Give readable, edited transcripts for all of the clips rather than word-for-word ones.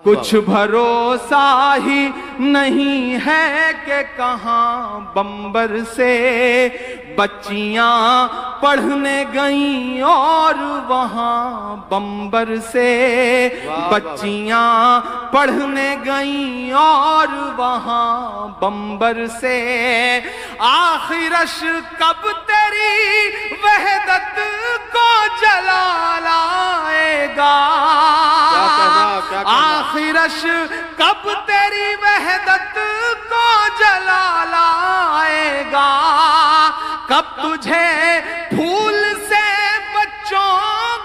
کچھ بھروسہ ہی نہیں ہے کہ کہاں بمبر سے بچیاں پڑھنے گئیں اور وہاں بمبر سے بچیاں پڑھنے گئیں اور وہاں بمبر سے آخرش کب تیری وحدت کو جلال آئے گا آخرش کب تیری وحدت کو جلال آئے گا کب تجھے پھول سے بچوں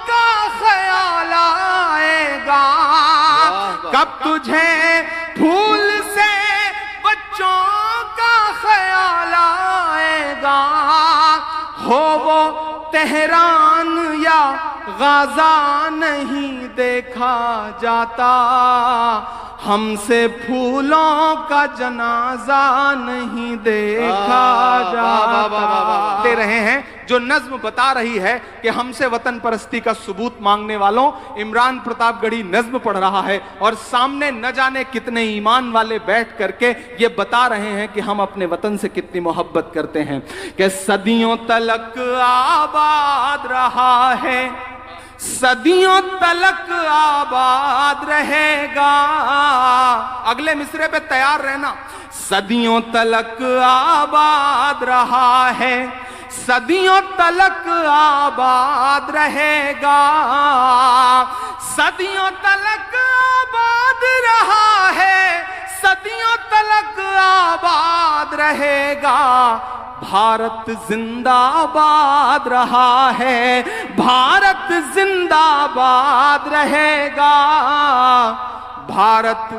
کا خیال آئے گا کب تجھے پھول سے بچوں کا خیال آئے گا ہو وہ تہران یا غازہ نہیں دیکھا جاتا ہم سے پھولوں کا جنازہ نہیں دیکھا جاتا دے رہے ہیں جو نظم بتا رہی ہے کہ ہم سے وطن پرستی کا ثبوت مانگنے والوں عمران پرتاپ گڑھی نظم پڑھ رہا ہے اور سامنے نہ جانے کتنے ایمان والے بیٹھ کر کے یہ بتا رہے ہیں کہ ہم اپنے وطن سے کتنی محبت کرتے ہیں کہ صدیوں تلک آباد رہا ہے صدیوں تلک آباد رہے گا اگلے مصرے پہ تیار رہنا صدیوں تلک آباد رہا ہے صدیوں تلک آباد رہے گا صدیوں تلک آباد رہا ہے صدیوں تلک آباد رہے گا بھارت زندہ آباد رہا ہے بھارت زندہ آباد رہے گا بھارت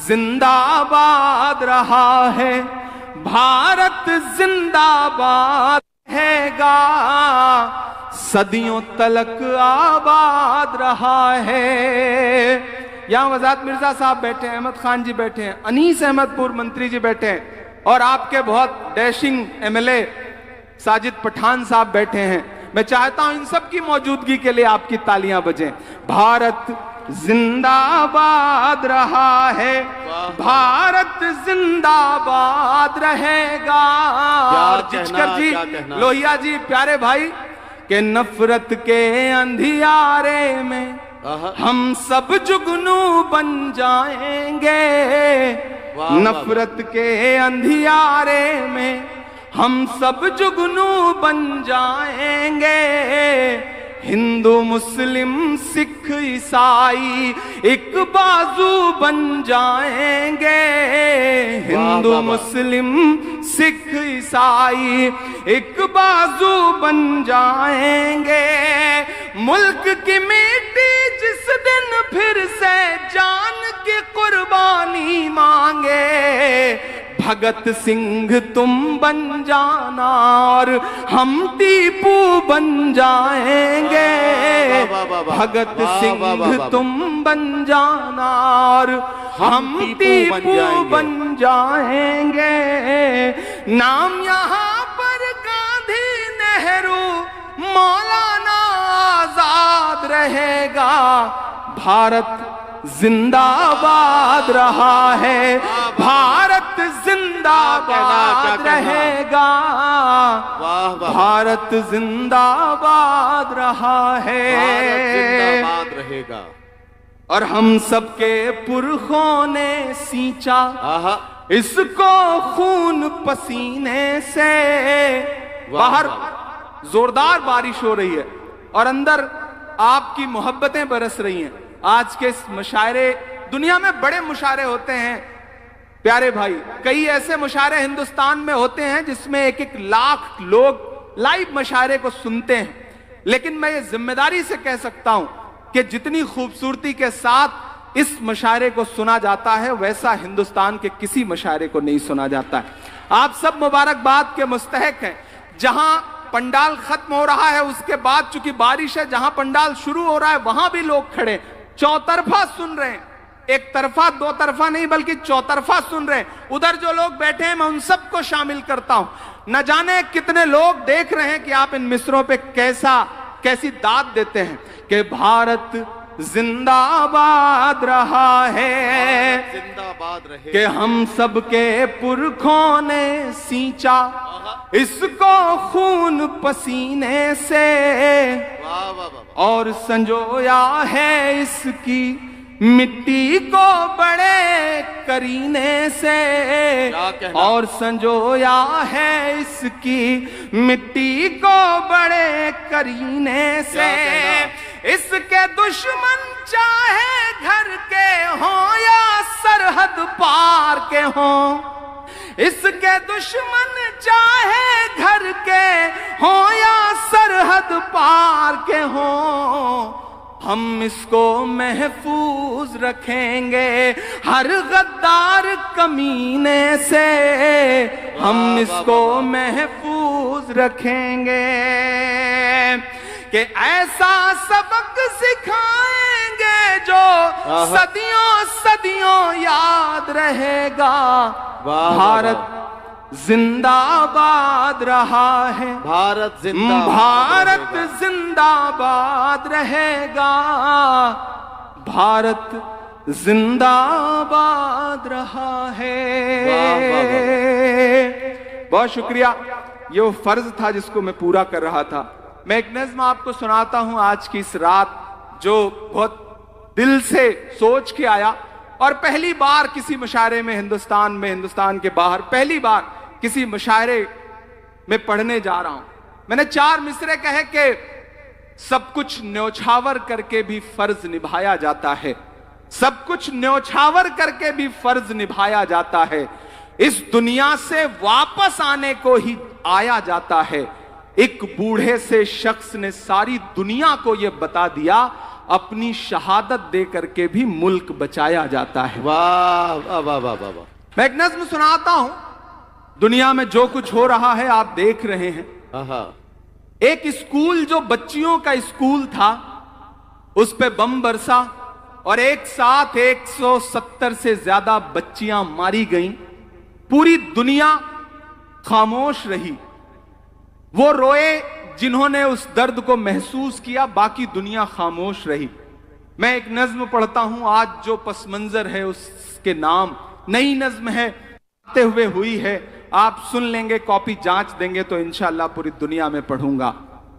زندہ آباد رہا ہے بھارت زندہ آباد رہے گا صدیوں تلک آباد رہا ہے یہاں وزارت مرزا صاحب بیٹھے ہیں احمد خان جی بیٹھے ہیں انیس احمد پور منتری جی بیٹھے ہیں اور آپ کے بہت ڈیشنگ ایم ایل اے ساجد پٹھان صاحب بیٹھے ہیں میں چاہتا ہوں ان سب کی موجودگی کے لیے آپ کی تالیاں بجیں بھارت زندہ آباد رہا ہے بھارت زندہ آباد رہے گا جچکر جی لوہیا جی پیارے بھائی کہ نفرت کے اندھیارے میں ہم سب جگنو بن جائیں گے نفرت کے اندھیارے میں ہم سب جگنو بن جائیں گے ہندو مسلم سکھ عیسائی ایک بازو بن جائیں گے ہندو مسلم سکھ عیسائی ایک بازو بن جائیں گے ملک کی مٹی جس دن پھر سے جان کی قربانی مانگے بھگت سنگھ تم بن جانا اور ہم ٹیپو بن جائیں گے بھگت سنگھ تم بن جانا اور ہم ٹیپو بن جائیں گے نام یہاں پر گاندھی نہرو مولانا آزاد رہے گا بھارت زندہ آباد رہا ہے بھارت زندہ آباد رہے گا بھارت زندہ آباد رہا ہے اور ہم سب کے پرخوں نے سینچا اس کو خون پسینے سے باہر زوردار بارش ہو رہی ہے اور اندر آپ کی محبتیں برس رہی ہیں آج کے اس مشاعرے دنیا میں بڑے مشاعرے ہوتے ہیں پیارے بھائی کئی ایسے مشاعرے ہندوستان میں ہوتے ہیں جس میں 1-1 لاکھ لوگ لائیو مشاعرے کو سنتے ہیں لیکن میں یہ ذمہ داری سے کہہ سکتا ہوں کہ جتنی خوبصورتی کے ساتھ اس مشاعرے کو سنا جاتا ہے ویسا ہندوستان کے کسی مشاعرے کو نہیں سنا جاتا ہے آپ سب مبارکباد کے مستحق ہیں جہاں پنڈال ختم ہو رہا ہے اس کے بعد چونکہ بارش ہے جہاں پنڈال شروع ہو رہا ہے وہاں بھی لوگ کھڑے چوطرفہ سن رہے ہیں ایک طرفہ دو طرفہ نہیں بلکہ چوطرفہ سن رہے ہیں ادھر جو لوگ بیٹھے ہیں میں ان سب کو شامل کرتا ہوں نہ جانے کتنے لوگ دیکھ رہے ہیں کہ آپ ان مصروں پہ کیسی داد دیتے ہیں کہ بھارت زندہ باد رہا ہے زندہ باد رہے کہ ہم سب کے پرکھوں نے سینچا اس کو خون پسینے سے واہ واہ واہ اور سنجویا ہے اس کی مٹی کو بڑے کرینے سے کیا کہنا؟ اور سنجویا ہے اس کی مٹی کو بڑے کرینے سے کہنا؟ اس کے دشمن چاہے گھر کے ہوں یا سرحد پار کے ہوں اس کے دشمن چاہے گھر کے ہوں یا سرحد پار کے ہوں ہم اس کو محفوظ رکھیں گے ہر غدار کمینے سے ہم اس کو محفوظ رکھیں گے کہ ایسا سبق سکھائیں گے جو صدیوں صدیوں یاد رہے گا بھارت زندہ باد رہا ہے بھارت زندہ بھارت زندہ باد رہے گا بھارت زندہ باد رہا ہے بہت شکریہ یہ وہ فرض تھا جس کو میں پورا کر رہا تھا میں ایک نظم آپ کو سناتا ہوں آج کی اس رات جو بہت دل سے سوچ کے آیا اور پہلی بار کسی مشاعرے میں ہندوستان کے باہر پہلی بار کسی مشاعرے میں پڑھنے جا رہا ہوں میں نے 4 مصرے کہے کہ سب کچھ نیوچھاور کر کے بھی فرض نبھایا جاتا ہے سب کچھ نیوچھاور کر کے بھی فرض نبھایا جاتا ہے اس دنیا سے واپس آنے کو ہی آیا جاتا ہے ایک بوڑھے سے شخص نے ساری دنیا کو یہ بتا دیا اپنی شہادت دے کر کے بھی ملک بچایا جاتا ہے واہ واہ واہ واہ واہ میں ایک نظم سناتا ہوں دنیا میں جو کچھ ہو رہا ہے آپ دیکھ رہے ہیں ایک اسکول جو بچیوں کا اسکول تھا اس پہ بم برسا اور ایک ساتھ 170 سے زیادہ بچیاں ماری گئیں پوری دنیا خاموش رہی وہ روئے جنہوں نے اس درد کو محسوس کیا باقی دنیا خاموش رہی میں ایک نظم پڑھتا ہوں آج جو پس منظر ہے اس کے نام نئی نظم ہے آتے ہوئے ہوئی ہے آپ سن لیں گے کاپی جانچ دیں گے تو انشاءاللہ پوری دنیا میں پڑھوں گا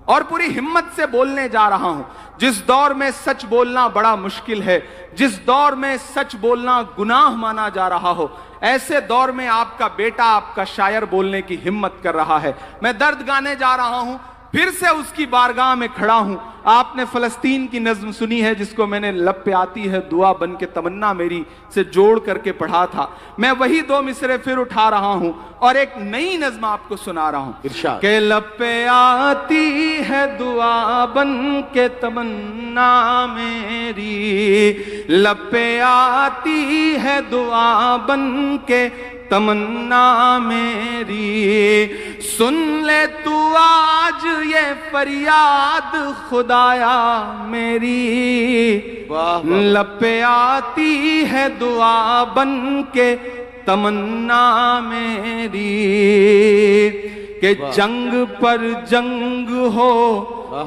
اور پوری ہمت سے بولنے جا رہا ہوں جس دور میں سچ بولنا بڑا مشکل ہے جس دور میں سچ بولنا گناہ مانا جا رہا ہو ایسے دور میں آپ کا بیٹا آپ کا شاعر بولنے کی ہمت کر رہا ہے میں درد گانے جا رہا ہوں پھر سے اس کی بارگاہ میں کھڑا ہوں آپ نے فلسطین کی نظم سنی ہے جس کو میں نے لب پہ آتی ہے دعا بن کے تمنا میری سے جوڑ کر کے پڑھا تھا میں وہی 2 مصرے پھر اٹھا رہا ہوں اور ایک نئی نظم آپ کو سنا رہا ہوں ارشاد کہ لب پہ آتی ہے دعا بن کے تمنا میری لب پہ آتی ہے دعا بن کے تمنا میری سن لے تو آج یہ فریاد خدایا میری لب پہ آتی ہے دعا بن کے تمنا میری کہ جنگ پر جنگ ہو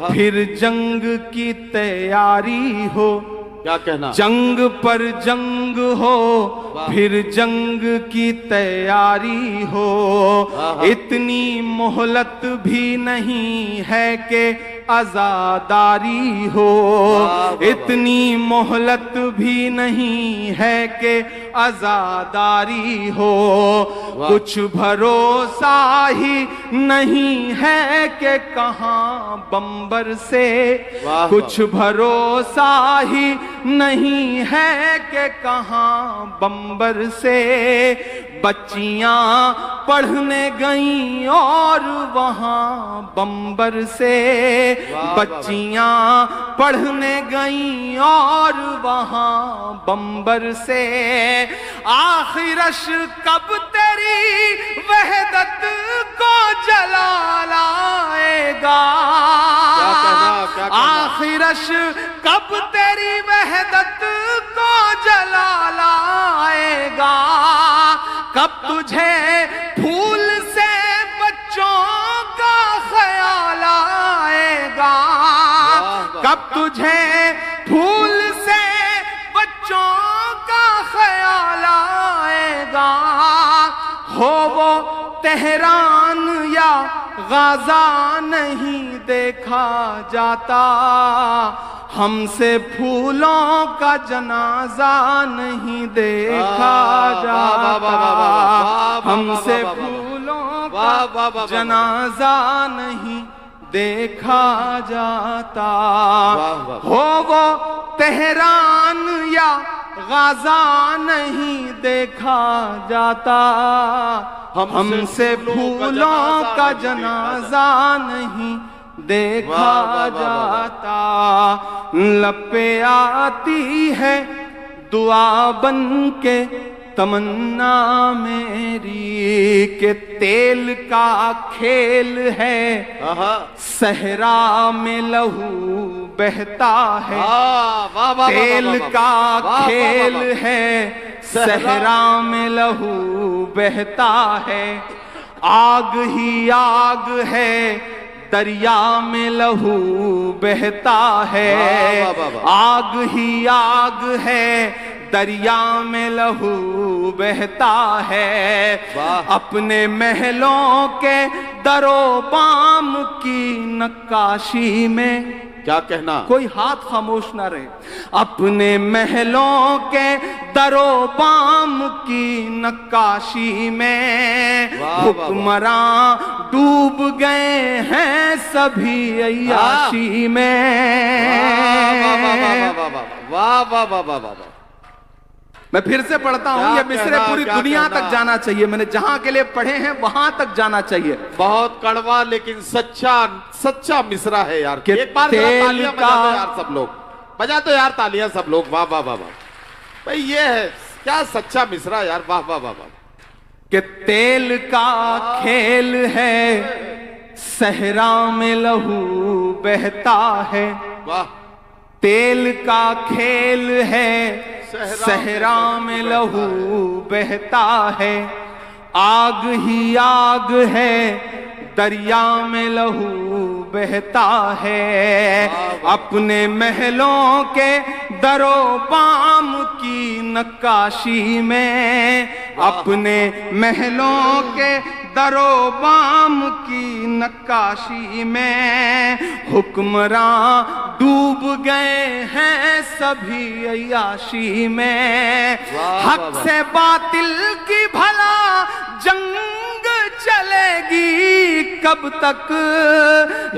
پھر جنگ کی تیاری ہو کیا کہنا جنگ پر جنگ ہو پھر جنگ کی تیاری ہو اتنی مہلت بھی نہیں ہے کہ عزاداری ہو اتنی مہلت بھی نہیں ہے کہ عزاداری ہو کچھ بھروسہ ہی نہیں ہے کہ کہاں بمبر سے کچھ بھروسہ ہی نہیں ہے کہ کہاں بمبر سے بچیاں پڑھنے گئیں اور وہاں بمبر سے بچیاں پڑھنے گئیں اور وہاں بمبر سے آخرش کب تیری وحدت کو جلال آئے گا آخرش کب تیری وحدت کو جلال آئے گا کب تجھے پھول سے بچوں کا خیال آئے گا کب تجھے پھول ہو وہ تہران یا غازہ نہیں دیکھا جاتا، ہم سے پھولوں کا جنازہ نہیں دیکھا جاتا، ہم سے پھولوں کا جنازہ نہیں دیکھا جاتا، ہو وہ تہران یا غازہ نہیں دیکھا جاتا، ہم سے پھولوں کا جنازہ نہیں دیکھا جاتا، لب پہ آتی ہے دعا بن کے تمنا میری کہ تیل کا کھیل ہے صحرا میں لہو بہتا ہے، تیل کا کھیل ہے صحرا میں لہو بہتا ہے، آگ ہی آگ ہے دریا میں لہو بہتا ہے، آگ ہی آگ ہے دریا میں لہو بہتا ہے، اپنے محلوں کے در و بام کی نقاشی میں، کیا کہنا، کوئی ہاتھ خاموش نہ رہے، اپنے محلوں کے در و بام کی نقاشی میں حکمراں ڈوب گئے ہیں سبھی عیاشی میں۔ واہ واہ واہ واہ واہ، میں پھر سے پڑھتا ہوں، یہ مصرع پوری دنیا تک جانا چاہیے، میں نے جہاں کے لیے پڑھے ہیں وہاں تک جانا چاہیے۔ بہت کڑوا لیکن سچا مصرع ہے یار، ایک بار تالیاں بجا دو یار سب لوگ، بجا دو یار تالیاں سب لوگ، واہ واہ واہ واہ، بھئی یہ ہے کیا سچا مصرع یار، واہ واہ واہ واہ، کہ تیل کا کھیل ہے صحرا میں لہو بہتا ہے، واہ، تیل کا کھیل ہے صحرا میں لہو بہتا ہے، آگ ہی آگ ہے دریا میں لہو بہتا ہے، اپنے محلوں کے در و بام کی نقاشی میں، اپنے محلوں کے در و بام کی نقاشی میں حکمراں ڈوب گئے ہیں سبھی عیاشی میں، حق سے باطل کی بھلا جنگ چلے گی کب تک،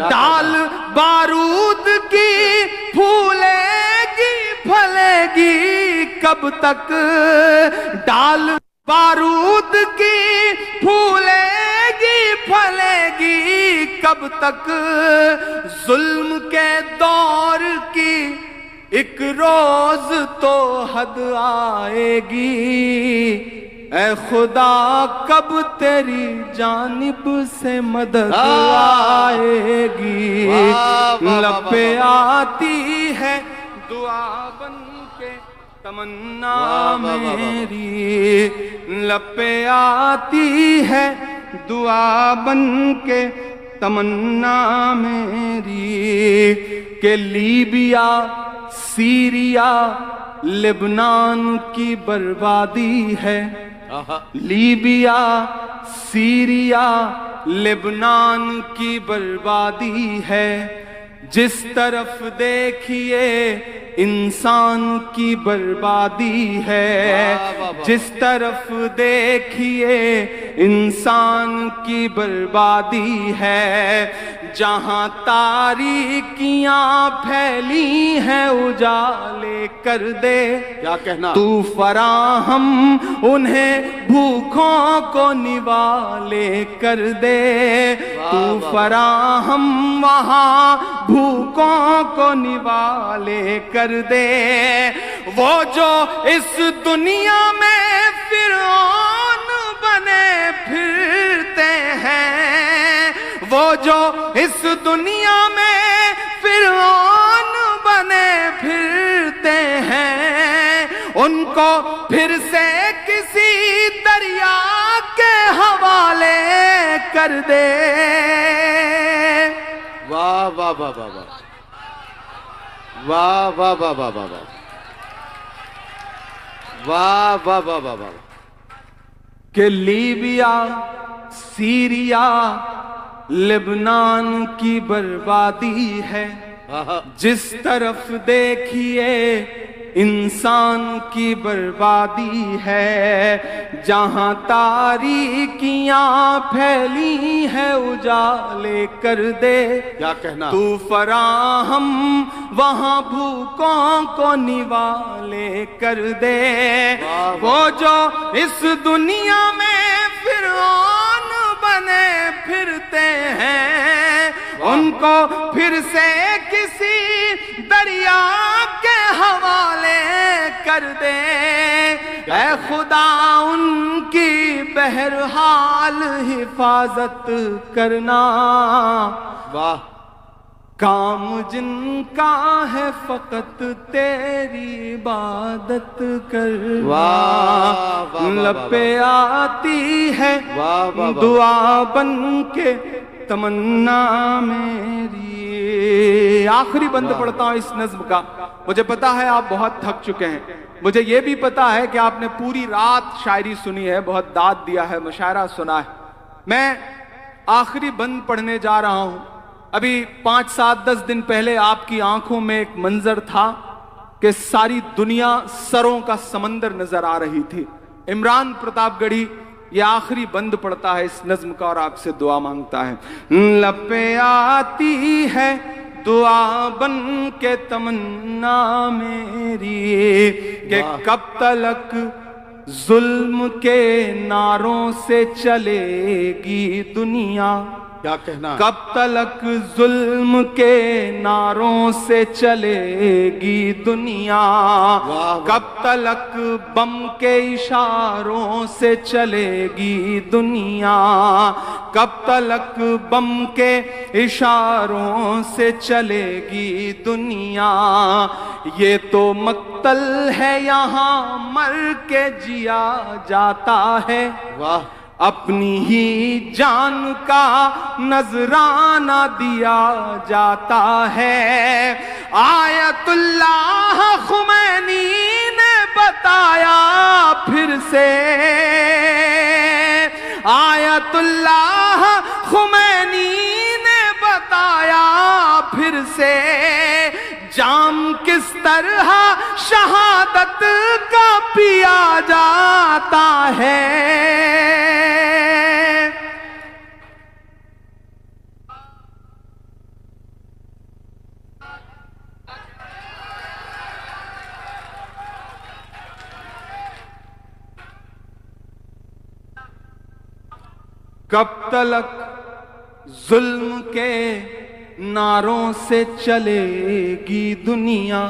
ڈال بارود کی پھولے گی پھلے گی کب تک، ڈال بارود کی پھولے گی پھلے گی کب تک، ظلم کے دور کی ایک روز تو حد آئے گی، اے خدا کب تیری جانب سے مدد آئے گی، لب پہ آتی ہے دعا بن کے تمنا میری، لب پہ آتی ہے دعا بن کے تمنا میری، کہ لیبیا سیریا لبنان کی بربادی ہے، لیبیا سیریا لبنان کی بربادی ہے، جس طرف دیکھیے انسان کی بربادی ہے، جس طرف دیکھیے انسان کی بربادی ہے، جہاں تاریکیاں پھیلی ہیں اجالے کر دے، کیا کہنا، تو فراہم انہیں بھوکوں کو نوالے کر دے، تو فراہم وہاں بھوکوں کو نوالے کر دے، وہ جو اس دنیا میں فرعون بنے پھرتے ہیں، وہ جو اس دنیا میں فرعون بنے پھرتے ہیں، ان کو پھر سے کسی دریا کے حوالے کر دے۔ واہ واہ واہ واہ واہ واہ واہ واہ واہ واہ واہ واہ واہ واہ واہ واہ، کہ لیبیا سیریا لبنان کی بربادی ہے، جس طرف دیکھیے انسان کی بربادی ہے، جہاں تاریکیاں پھیلی ہیں اجالے کر دے، کیا کہنا تو فراہم وہاں بھوکوں کو نوالے کر دے، وہ جو اس دنیا میں فرعون بنے پھرتے ہیں، ان کو پھر سے کسی دریا کے حوالے کر دے، اے خدا ان کی بہرحال حفاظت کرنا، واہ کام جن کا ہے فقط تیری عبادت کرنا، واہ واہ لب پہ آتی ہے واہ واہ واہ دعا بن کے تمنا میری۔ آخری بند پڑھتا ہوں اس نظم کا، مجھے پتا ہے آپ بہت تھک چکے ہیں، مجھے یہ بھی پتا ہے کہ آپ نے پوری رات شاعری سنی ہے، بہت داد دیا ہے، مشاعرہ سنا ہے۔ میں آخری بند پڑھنے جا رہا ہوں۔ ابھی 5 7 10 دن پہلے آپ کی آنکھوں میں ایک منظر تھا کہ ساری دنیا سروں کا سمندر نظر آ رہی تھی۔ عمران پرتاپ گڑھی یہ آخری بند پڑھتا ہے اس نظم کا اور آپ سے دعا مانگتا ہے۔ لب پہ آتی ہے دعا بن کے تمنا میری، کہ کب تلک ظلم کے نعروں سے چلے گی دنیا، کیا کہنا کب تلک ظلم کے نعروں سے چلے گی دنیا، کب تلک بم کے اشاروں سے چلے گی دنیا، کب تلک بم کے اشاروں سے چلے گی دنیا، یہ تو مقتل ہے یہاں مر کے جیا جاتا ہے، واہ اپنی ہی جان کا نذرانہ دیا جاتا ہے۔ آیت اللہ خمینی نے بتایا پھر سے، آیت اللہ خمینی نے بتایا پھر سے، جام کس طرح شہادت کا پیا جاتا ہے۔ کب تلک ظلم کے نعروں سے چلے گی دنیا،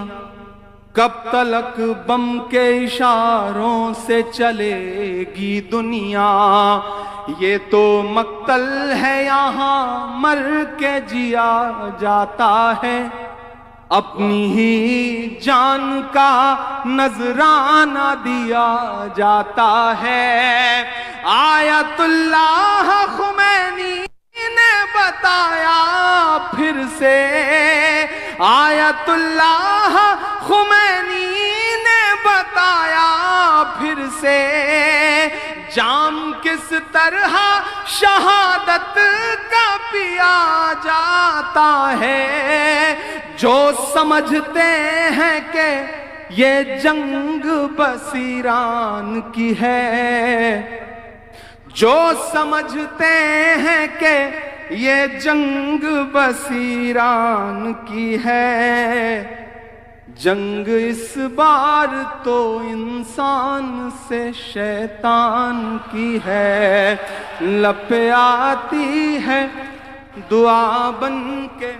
کب تلک بم کے اشاروں سے چلے گی دنیا، یہ تو مقتل ہے یہاں مر کے جیا جاتا ہے، اپنی ہی جان کا نذرانہ دیا جاتا ہے۔ آیت اللہ خمینی نے بتایا پھر سے، آیت اللہ خمینی نے بتایا پھر سے، جام کس طرح شہادت کا پیا جاتا ہے۔ جو سمجھتے ہیں کہ یہ جنگ بصیران کی ہے، جو سمجھتے ہیں کہ یہ جنگ بصیران کی ہے، جنگ اس بار تو انسان سے شیطان کی ہے۔ لب پہ آتی ہے دعا بن کے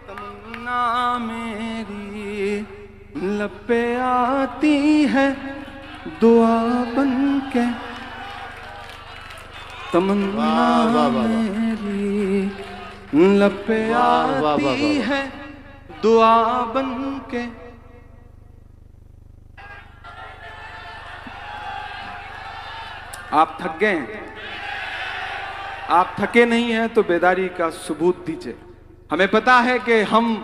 تمنا میری، لب پہ آتی ہے دعا بن کے تمنا میری، لب پہ آتی ہے دعا بن کے۔ آپ تھک گئے ہیں؟ آپ تھکے نہیں ہیں تو بیداری کا ثبوت دیجئے۔ ہمیں پتا ہے کہ ہم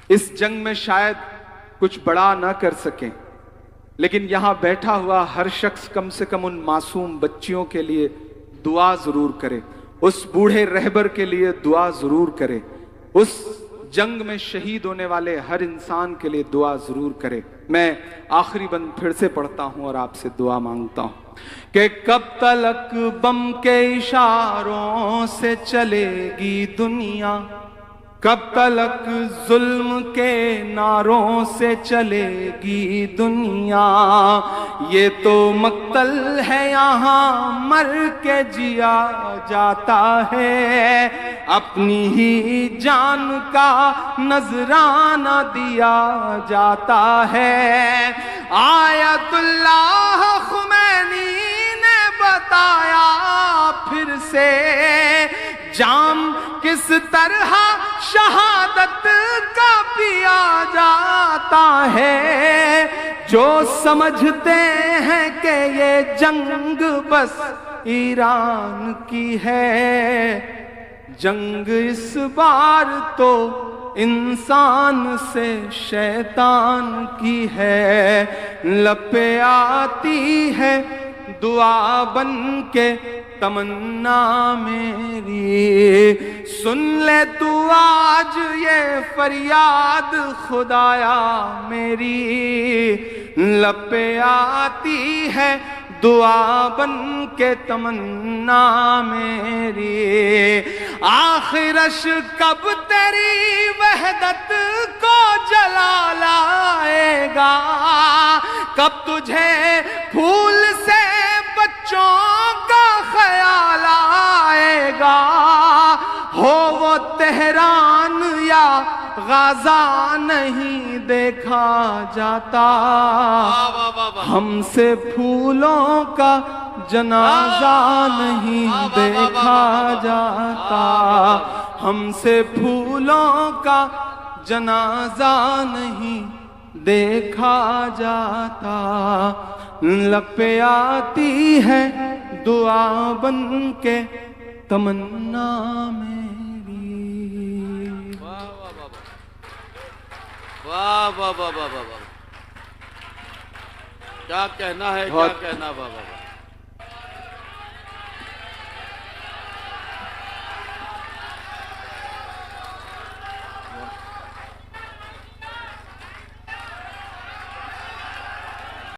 اس جنگ میں شاید کچھ بڑا نہ کر سکیں، لیکن یہاں بیٹھا ہوا ہر شخص کم سے کم ان معصوم بچیوں کے لیے دعا ضرور کرے، اس بوڑھے رہبر کے لیے دعا ضرور کرے، اس جنگ میں شہید ہونے والے ہر انسان کے لیے دعا ضرور کرے۔ میں آخری بند پھر سے پڑھتا ہوں اور آپ سے دعا مانگتا ہوں کہ کب تلک بم کے اشاروں سے چلے گی دنیا، کب تلک ظلم کے نعروں سے چلے گی دنیا، یہ تو مقتل ہے یہاں مر کے جیا جاتا ہے، اپنی ہی جان کا نذرانہ دیا جاتا ہے۔ آیت اللہ خمینی نے بتایا پھر سے جام کس طرح شہادت کا پیا جاتا ہے، جو سمجھتے ہیں کہ یہ جنگ بس ایران کی ہے، جنگ اس بار تو انسان سے شیطان کی ہے۔ لپے آتی ہے دعا بن کے تمنا میری، سن لے تو آج یہ فریاد خدایا میری، لپے آتی ہے دعا بن کے تمنا میری، آخرش کب تیری وحدت کو جلا لائے گا، کب تجھے پھول سے بچوں کا خیال آئے گا، ہو وہ تہران یا غازہ نہیں دیکھا جاتا، ہم سے پھولوں کا جنازہ نہیں دیکھا جاتا، ہم سے پھولوں کا جنازہ نہیں دیکھا جاتا، لپے آتی ہے دعا بن کے تمنا میری۔ واہ واہ واہ واہ واہ واہ، کیا کہنا ہے، کیا کہنا بابا۔